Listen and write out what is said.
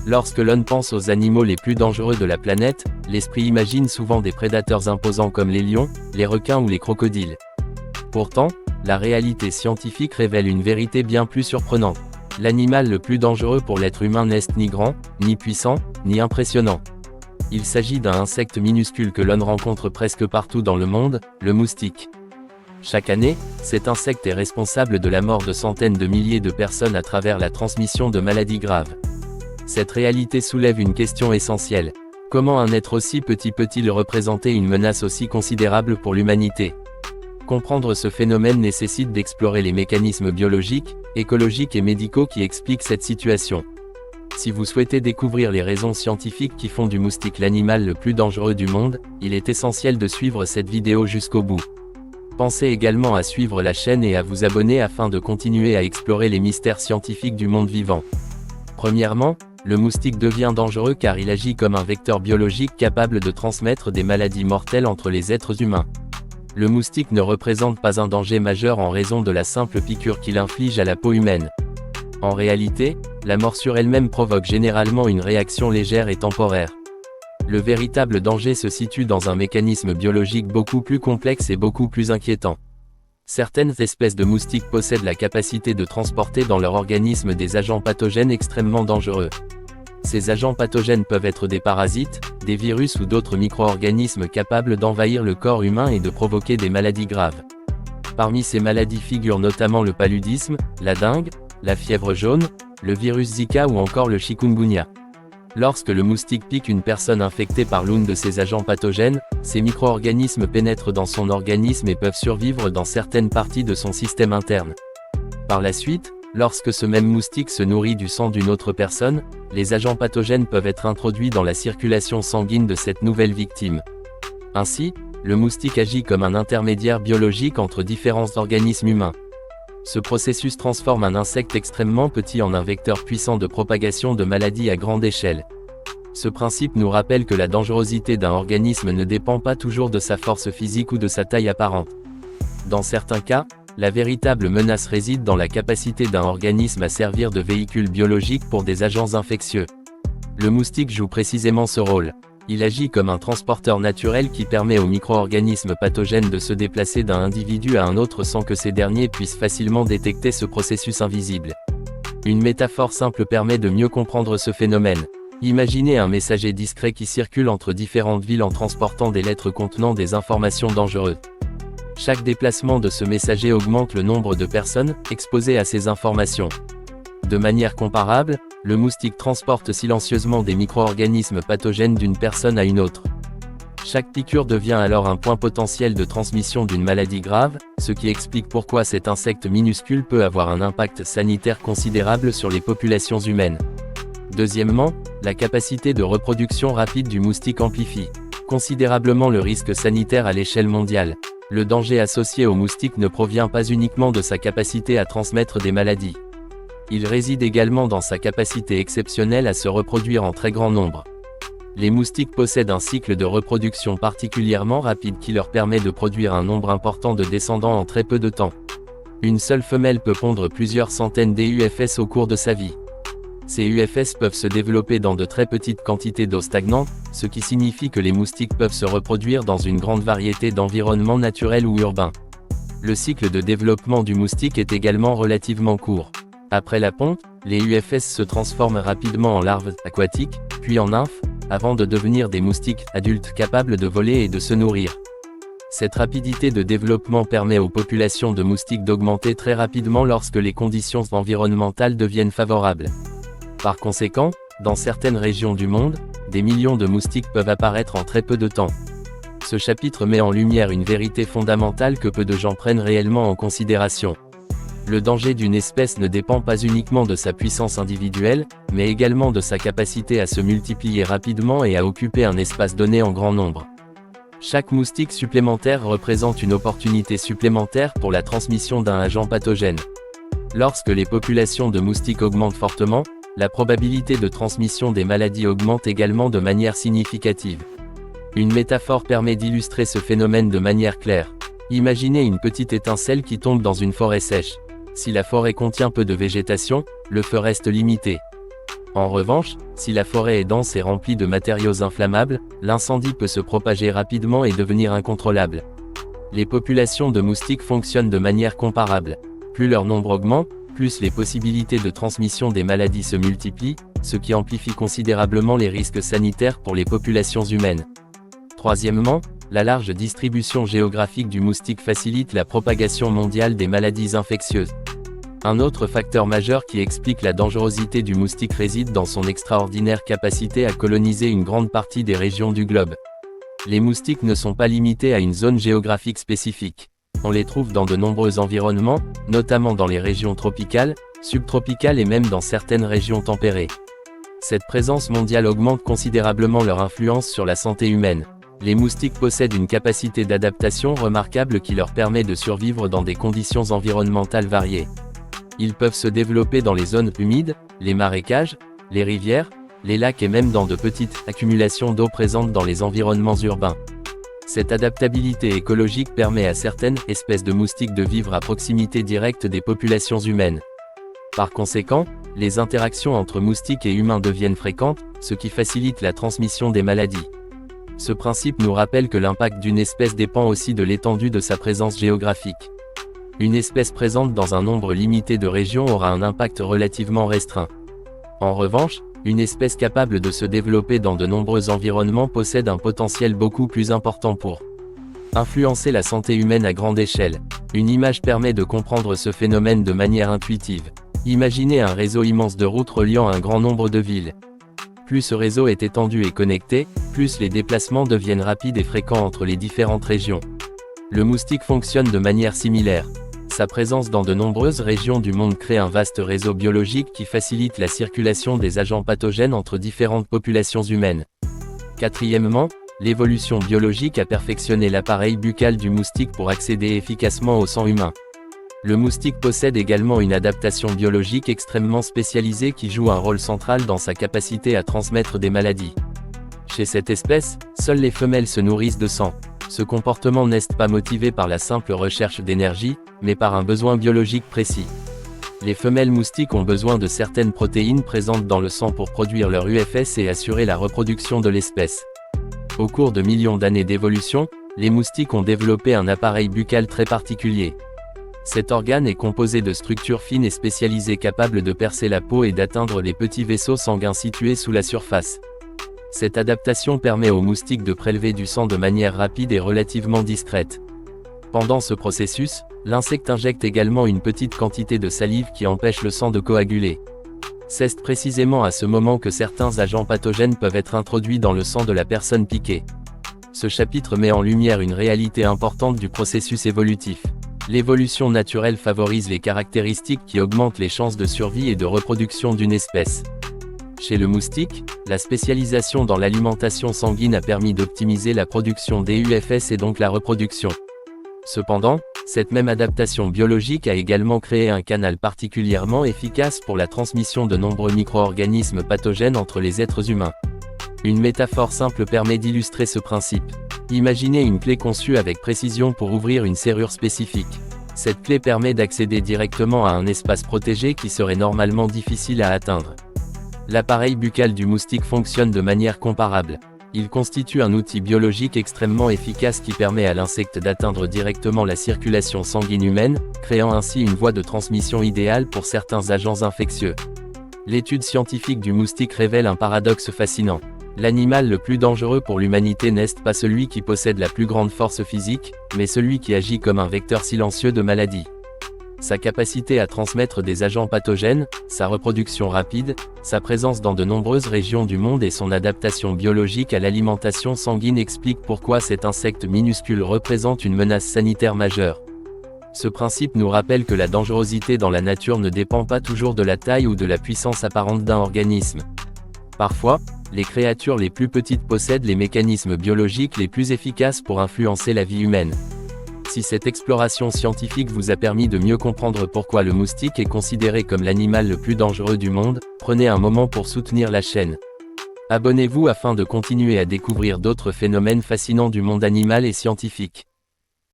Lorsque l'on pense aux animaux les plus dangereux de la planète, l'esprit imagine souvent des prédateurs imposants comme les lions, les requins ou les crocodiles. Pourtant, la réalité scientifique révèle une vérité bien plus surprenante. L'animal le plus dangereux pour l'être humain n'est ni grand, ni puissant, ni impressionnant. Il s'agit d'un insecte minuscule que l'on rencontre presque partout dans le monde, le moustique. Chaque année, cet insecte est responsable de la mort de centaines de milliers de personnes à travers la transmission de maladies graves. Cette réalité soulève une question essentielle. Comment un être aussi petit peut-il représenter une menace aussi considérable pour l'humanité ? Comprendre ce phénomène nécessite d'explorer les mécanismes biologiques, écologiques et médicaux qui expliquent cette situation. Si vous souhaitez découvrir les raisons scientifiques qui font du moustique l'animal le plus dangereux du monde, il est essentiel de suivre cette vidéo jusqu'au bout. Pensez également à suivre la chaîne et à vous abonner afin de continuer à explorer les mystères scientifiques du monde vivant. Premièrement, le moustique devient dangereux car il agit comme un vecteur biologique capable de transmettre des maladies mortelles entre les êtres humains. Le moustique ne représente pas un danger majeur en raison de la simple piqûre qu'il inflige à la peau humaine. En réalité, la morsure elle-même provoque généralement une réaction légère et temporaire. Le véritable danger se situe dans un mécanisme biologique beaucoup plus complexe et beaucoup plus inquiétant. Certaines espèces de moustiques possèdent la capacité de transporter dans leur organisme des agents pathogènes extrêmement dangereux. Ces agents pathogènes peuvent être des parasites, des virus ou d'autres micro-organismes capables d'envahir le corps humain et de provoquer des maladies graves. Parmi ces maladies figurent notamment le paludisme, la dengue, la fièvre jaune, le virus Zika ou encore le chikungunya. Lorsque le moustique pique une personne infectée par l'un de ces agents pathogènes, ces micro-organismes pénètrent dans son organisme et peuvent survivre dans certaines parties de son système interne. Par la suite, lorsque ce même moustique se nourrit du sang d'une autre personne, les agents pathogènes peuvent être introduits dans la circulation sanguine de cette nouvelle victime. Ainsi, le moustique agit comme un intermédiaire biologique entre différents organismes humains. Ce processus transforme un insecte extrêmement petit en un vecteur puissant de propagation de maladies à grande échelle. Ce principe nous rappelle que la dangerosité d'un organisme ne dépend pas toujours de sa force physique ou de sa taille apparente. Dans certains cas, la véritable menace réside dans la capacité d'un organisme à servir de véhicule biologique pour des agents infectieux. Le moustique joue précisément ce rôle. Il agit comme un transporteur naturel qui permet aux micro-organismes pathogènes de se déplacer d'un individu à un autre sans que ces derniers puissent facilement détecter ce processus invisible. Une métaphore simple permet de mieux comprendre ce phénomène. Imaginez un messager discret qui circule entre différentes villes en transportant des lettres contenant des informations dangereuses. Chaque déplacement de ce messager augmente le nombre de personnes exposées à ces informations. De manière comparable, le moustique transporte silencieusement des micro-organismes pathogènes d'une personne à une autre. Chaque piqûre devient alors un point potentiel de transmission d'une maladie grave, ce qui explique pourquoi cet insecte minuscule peut avoir un impact sanitaire considérable sur les populations humaines. Deuxièmement, la capacité de reproduction rapide du moustique amplifie considérablement le risque sanitaire à l'échelle mondiale. Le danger associé au moustique ne provient pas uniquement de sa capacité à transmettre des maladies. Il réside également dans sa capacité exceptionnelle à se reproduire en très grand nombre. Les moustiques possèdent un cycle de reproduction particulièrement rapide qui leur permet de produire un nombre important de descendants en très peu de temps. Une seule femelle peut pondre plusieurs centaines d'UFS au cours de sa vie. Ces UFS peuvent se développer dans de très petites quantités d'eau stagnante, ce qui signifie que les moustiques peuvent se reproduire dans une grande variété d'environnements naturels ou urbains. Le cycle de développement du moustique est également relativement court. Après la ponte, les UFS se transforment rapidement en larves aquatiques, puis en nymphes, avant de devenir des moustiques adultes capables de voler et de se nourrir. Cette rapidité de développement permet aux populations de moustiques d'augmenter très rapidement lorsque les conditions environnementales deviennent favorables. Par conséquent, dans certaines régions du monde, des millions de moustiques peuvent apparaître en très peu de temps. Ce chapitre met en lumière une vérité fondamentale que peu de gens prennent réellement en considération. Le danger d'une espèce ne dépend pas uniquement de sa puissance individuelle, mais également de sa capacité à se multiplier rapidement et à occuper un espace donné en grand nombre. Chaque moustique supplémentaire représente une opportunité supplémentaire pour la transmission d'un agent pathogène. Lorsque les populations de moustiques augmentent fortement, la probabilité de transmission des maladies augmente également de manière significative. Une métaphore permet d'illustrer ce phénomène de manière claire. Imaginez une petite étincelle qui tombe dans une forêt sèche. Si la forêt contient peu de végétation, le feu reste limité. En revanche, si la forêt est dense et remplie de matériaux inflammables, l'incendie peut se propager rapidement et devenir incontrôlable. Les populations de moustiques fonctionnent de manière comparable. Plus leur nombre augmente, plus les possibilités de transmission des maladies se multiplient, ce qui amplifie considérablement les risques sanitaires pour les populations humaines. Troisièmement, la large distribution géographique du moustique facilite la propagation mondiale des maladies infectieuses. Un autre facteur majeur qui explique la dangerosité du moustique réside dans son extraordinaire capacité à coloniser une grande partie des régions du globe. Les moustiques ne sont pas limités à une zone géographique spécifique. On les trouve dans de nombreux environnements, notamment dans les régions tropicales, subtropicales et même dans certaines régions tempérées. Cette présence mondiale augmente considérablement leur influence sur la santé humaine. Les moustiques possèdent une capacité d'adaptation remarquable qui leur permet de survivre dans des conditions environnementales variées. Ils peuvent se développer dans les zones humides, les marécages, les rivières, les lacs et même dans de petites accumulations d'eau présentes dans les environnements urbains. Cette adaptabilité écologique permet à certaines espèces de moustiques de vivre à proximité directe des populations humaines. Par conséquent, les interactions entre moustiques et humains deviennent fréquentes, ce qui facilite la transmission des maladies. Ce principe nous rappelle que l'impact d'une espèce dépend aussi de l'étendue de sa présence géographique. Une espèce présente dans un nombre limité de régions aura un impact relativement restreint. En revanche, une espèce capable de se développer dans de nombreux environnements possède un potentiel beaucoup plus important pour influencer la santé humaine à grande échelle. Une image permet de comprendre ce phénomène de manière intuitive. Imaginez un réseau immense de routes reliant un grand nombre de villes. Plus ce réseau est étendu et connecté, plus les déplacements deviennent rapides et fréquents entre les différentes régions. Le moustique fonctionne de manière similaire. Sa présence dans de nombreuses régions du monde crée un vaste réseau biologique qui facilite la circulation des agents pathogènes entre différentes populations humaines. Quatrièmement, l'évolution biologique a perfectionné l'appareil buccal du moustique pour accéder efficacement au sang humain. Le moustique possède également une adaptation biologique extrêmement spécialisée qui joue un rôle central dans sa capacité à transmettre des maladies. Chez cette espèce, seules les femelles se nourrissent de sang. Ce comportement n'est pas motivé par la simple recherche d'énergie, mais par un besoin biologique précis. Les femelles moustiques ont besoin de certaines protéines présentes dans le sang pour produire leur UFS et assurer la reproduction de l'espèce. Au cours de millions d'années d'évolution, les moustiques ont développé un appareil buccal très particulier. Cet organe est composé de structures fines et spécialisées capables de percer la peau et d'atteindre les petits vaisseaux sanguins situés sous la surface. Cette adaptation permet aux moustiques de prélever du sang de manière rapide et relativement discrète. Pendant ce processus, l'insecte injecte également une petite quantité de salive qui empêche le sang de coaguler. C'est précisément à ce moment que certains agents pathogènes peuvent être introduits dans le sang de la personne piquée. Ce chapitre met en lumière une réalité importante du processus évolutif. L'évolution naturelle favorise les caractéristiques qui augmentent les chances de survie et de reproduction d'une espèce. Chez le moustique, la spécialisation dans l'alimentation sanguine a permis d'optimiser la production des UFS et donc la reproduction. Cependant, cette même adaptation biologique a également créé un canal particulièrement efficace pour la transmission de nombreux micro-organismes pathogènes entre les êtres humains. Une métaphore simple permet d'illustrer ce principe. Imaginez une clé conçue avec précision pour ouvrir une serrure spécifique. Cette clé permet d'accéder directement à un espace protégé qui serait normalement difficile à atteindre. L'appareil buccal du moustique fonctionne de manière comparable. Il constitue un outil biologique extrêmement efficace qui permet à l'insecte d'atteindre directement la circulation sanguine humaine, créant ainsi une voie de transmission idéale pour certains agents infectieux. L'étude scientifique du moustique révèle un paradoxe fascinant. L'animal le plus dangereux pour l'humanité n'est pas celui qui possède la plus grande force physique, mais celui qui agit comme un vecteur silencieux de maladies. Sa capacité à transmettre des agents pathogènes, sa reproduction rapide, sa présence dans de nombreuses régions du monde et son adaptation biologique à l'alimentation sanguine expliquent pourquoi cet insecte minuscule représente une menace sanitaire majeure. Ce principe nous rappelle que la dangerosité dans la nature ne dépend pas toujours de la taille ou de la puissance apparente d'un organisme. Parfois, les créatures les plus petites possèdent les mécanismes biologiques les plus efficaces pour influencer la vie humaine. Si cette exploration scientifique vous a permis de mieux comprendre pourquoi le moustique est considéré comme l'animal le plus dangereux du monde, prenez un moment pour soutenir la chaîne. Abonnez-vous afin de continuer à découvrir d'autres phénomènes fascinants du monde animal et scientifique.